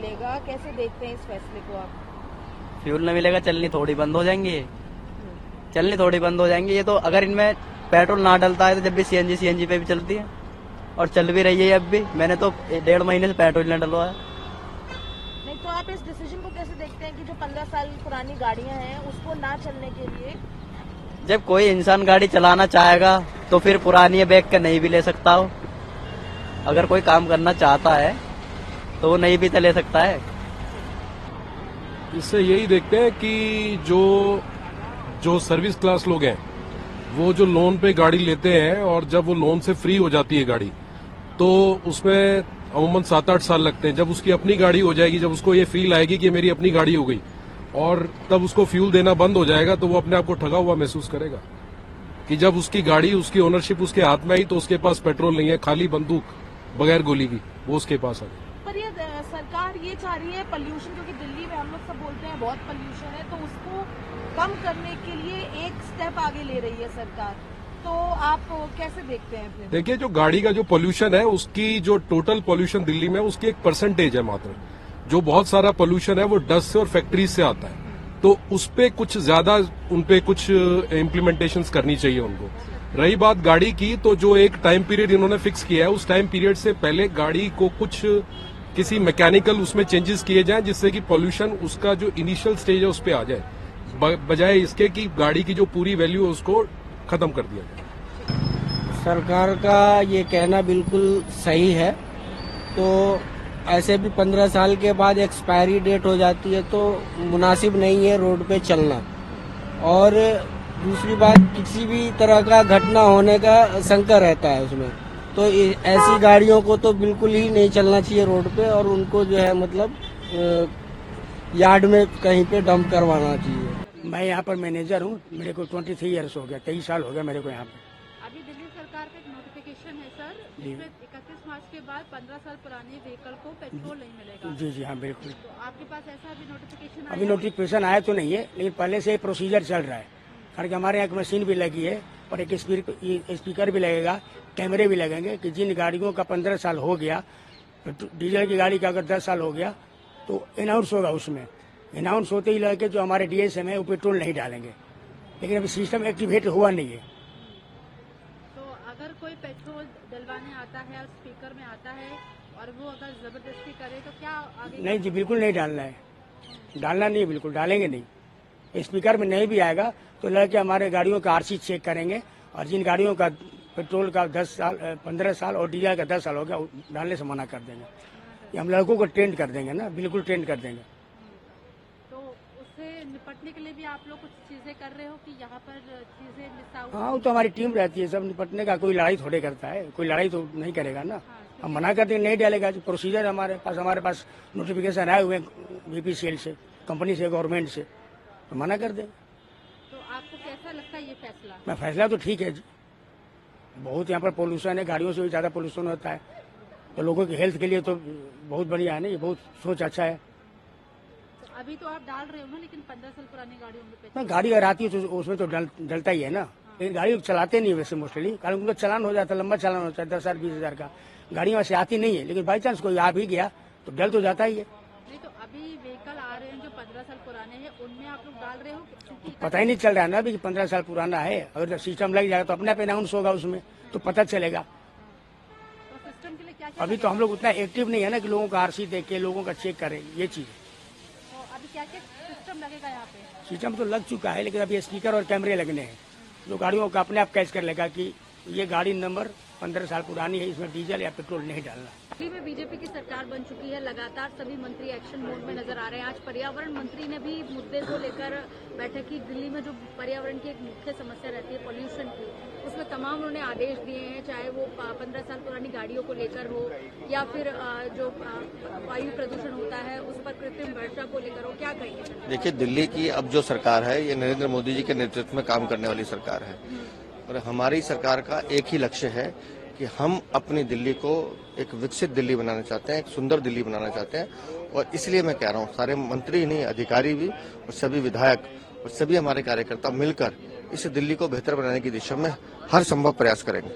मिलेगा, कैसे देखते हैं इस फैसले को आप? फ्यूल नहीं मिलेगा, चलनी थोड़ी बंद हो जाएंगी, चलनी थोड़ी बंद हो जाएंगी। ये तो अगर इनमें पेट्रोल ना डलता है तो जब भी सीएनजी पे भी चलती है और चल भी रही है अब भी। मैंने तो 1.5 महीने से पेट्रोल न डलवाया। नहीं तो आप इस डिसीजन को कैसे देखते हैं कि जो 15 साल पुरानी गाड़ियां हैं उसको ना चलने के लिए? जब कोई इंसान गाड़ी चलाना चाहेगा तो फिर पुरानी बैग का नहीं भी ले सकता हो। अगर कोई काम करना चाहता है तो वो नहीं भी तो ले सकता है। इससे यही देखते हैं कि जो सर्विस क्लास लोग हैं वो जो लोन पे गाड़ी लेते हैं और जब वो लोन से फ्री हो जाती है गाड़ी तो उसमें अमूमन 7-8 साल लगते हैं। जब उसकी अपनी गाड़ी हो जाएगी, जब उसको ये फील आएगी कि मेरी अपनी गाड़ी हो गई और तब उसको फ्यूल देना बंद हो जाएगा तो वो अपने आप को ठगा हुआ महसूस करेगा कि जब उसकी गाड़ी, उसकी ओनरशिप उसके हाथ में आई तो उसके पास पेट्रोल नहीं है, खाली बंदूक बगैर गोली की वो उसके पास आ गई। पर ये सरकार ये चाह रही है पोल्यूशन, क्योंकि दिल्ली में हम लोग सब बोलते हैं बहुत पोल्यूशन है, तो उसको कम करने के लिए एक स्टेप आगे ले रही है सरकार। तो आप कैसे देखते हैं फिर? देखिए, जो गाड़ी का जो पोल्यूशन है उसकी जो टोटल पोल्यूशन दिल्ली में उसकी एक परसेंटेज है मात्र। जो बहुत सारा पोल्यूशन है वो डस्ट से और फैक्ट्रीज से आता है, तो उस पे कुछ ज्यादा उनपे कुछ इम्प्लीमेंटेशंस करनी चाहिए उनको। रही बात गाड़ी की, तो जो एक टाइम पीरियड इन्होंने फिक्स किया है उस टाइम पीरियड से पहले गाड़ी को कुछ किसी मैकेनिकल उसमें चेंजेस किए जाएं जिससे कि पोल्यूशन उसका जो इनिशियल स्टेज है उस पे आ जाए, बजाय इसके कि गाड़ी की जो पूरी वैल्यू है उसको खत्म कर दिया जाए। सरकार का ये कहना बिल्कुल सही है। तो ऐसे भी 15 साल के बाद एक्सपायरी डेट हो जाती है तो मुनासिब नहीं है रोड पे चलना। और दूसरी बात, किसी भी तरह का घटना होने का शंका रहता है उसमें, तो ऐसी गाड़ियों को तो बिल्कुल ही नहीं चलना चाहिए रोड पे और उनको जो है मतलब यार्ड में कहीं पे डंप करवाना चाहिए। मैं यहाँ पर मैनेजर हूँ, मेरे को 23 ईयर्स हो गया, 23 साल हो गया मेरे को यहाँ पे। अभी दिल्ली सरकार का एक नोटिफिकेशन है सर, जिसमें 31 मार्च के बाद 15 साल पुरानी व्हीकल को पेट्रोल नहीं मिलेगा। जी जी हाँ बिल्कुल। तो आपके पास ऐसा अभी नोटिफिकेशन अभी नोटिफिकेशन आया तो नहीं है, लेकिन पहले से प्रोसीजर चल रहा है। कारण कि हमारे यहाँ एक मशीन भी लगी है और एक स्पीकर भी लगेगा, कैमरे भी लगेंगे कि जिन गाड़ियों का 15 साल हो गया, डीजल की गाड़ी का अगर 10 साल हो गया तो अनाउंस होगा। उसमें अनाउंस होते ही लगे जो हमारे डीएसएम है वो पेट्रोल नहीं डालेंगे, लेकिन अभी सिस्टम एक्टिवेट हुआ नहीं है। तो अगर कोई पेट्रोल डलवाने आता है और स्पीकर में आता है और वो अगर जबरदस्ती करे तो क्या आगे? नहीं जी, बिल्कुल नहीं डालना है, डालना नहीं, बिल्कुल डालेंगे नहीं। स्पीकर में नहीं भी आएगा तो लड़के हमारे गाड़ियों का आरसी चेक करेंगे और जिन गाड़ियों का पेट्रोल का 15 साल और डीजल का 10 साल हो गया डालने से मना कर देंगे। ये हम लड़कों को ट्रेंड कर देंगे ना, बिल्कुल ट्रेंड कर देंगे। तो उससे निपटने के लिए भी आप लोग कुछ चीजें कर रहे हो कि यहाँ पर चीजें मिस आउट? हाँ, वो तो हमारी टीम रहती है, सब निपटने का। कोई लड़ाई थोड़े करता है, कोई लड़ाई तो नहीं करेगा ना। हम मना कर देंगे, नहीं डालेगा। जो प्रोसीजर हमारे पास नोटिफिकेशन आए हुए बीपीसीएल से, कंपनी से, गवर्नमेंट से, तो मना कर दें। तो आपको कैसा लगता है ये फैसला? मैं फैसला तो ठीक है जी, बहुत यहाँ पर पोल्यूशन है, गाड़ियों से भी ज्यादा पोल्यूशन होता है, तो लोगों की हेल्थ के लिए तो बहुत बढ़िया है ना, ये बहुत सोच अच्छा है। तो अभी तो आप डाल रहे हो ना, लेकिन 15 साल पुरानी गाड़ियों में ना, गाड़ी अगर आती है तो उसमें तो डलता ही है ना, लेकिन गाड़ी चलाते नहीं वैसे मोस्टली, कारण उनका चलान हो जाता है, लंबा चलान होता है 10,000 20,000 का। गाड़ी वहाँ से आती नहीं है, लेकिन बाई चांस कोई आ भी गया तो डल तो जाता ही है। नहीं, तो अभी व्हीकल आ रहे हैं जो 15 साल पुराने हैं, उनमें आप लोग डाल रहे हो? पता ही नहीं चल रहा है ना अभी कि 15 साल पुराना है। अगर सिस्टम लग जाएगा तो अपने आप अनाउंस होगा, उसमें तो पता चलेगा। तो सिस्टम के लिए क्या क्या अभी तो हम लोग उतना एक्टिव नहीं है ना कि लोगों का आरसी देख के लोगों का चेक करें, ये चीज। तो अभी क्या क्या सिस्टम लगेगा यहाँ पे? सिस्टम तो लग चुका है, लेकिन अभी स्पीकर और कैमरे लगने हैं जो गाड़ियों का अपने आप कैच कर लेगा कि ये गाड़ी नंबर 15 साल पुरानी है, इसमें डीजल या पेट्रोल नहीं डालना। दिल्ली में बीजेपी की सरकार बन चुकी है, लगातार सभी मंत्री एक्शन मोड में नजर आ रहे हैं। आज पर्यावरण मंत्री ने भी मुद्दे को लेकर बैठक की। दिल्ली में जो पर्यावरण की एक मुख्य समस्या रहती है पोल्यूशन की, उसमें तमाम उन्होंने आदेश दिए हैं, चाहे वो 15 साल पुरानी गाड़ियों को लेकर हो या फिर जो वायु प्रदूषण होता है उस पर कृत्रिम वर्षा को लेकर हो। क्या कहेंगे? देखिए, दिल्ली की अब जो सरकार है ये नरेंद्र मोदी जी के नेतृत्व में काम करने वाली सरकार है और हमारी सरकार का एक ही लक्ष्य है कि हम अपनी दिल्ली को एक विकसित दिल्ली बनाना चाहते हैं, एक सुंदर दिल्ली बनाना चाहते हैं। और इसलिए मैं कह रहा हूँ, सारे मंत्री ही नहीं, अधिकारी भी और सभी विधायक और सभी हमारे कार्यकर्ता मिलकर इस दिल्ली को बेहतर बनाने की दिशा में हर संभव प्रयास करेंगे।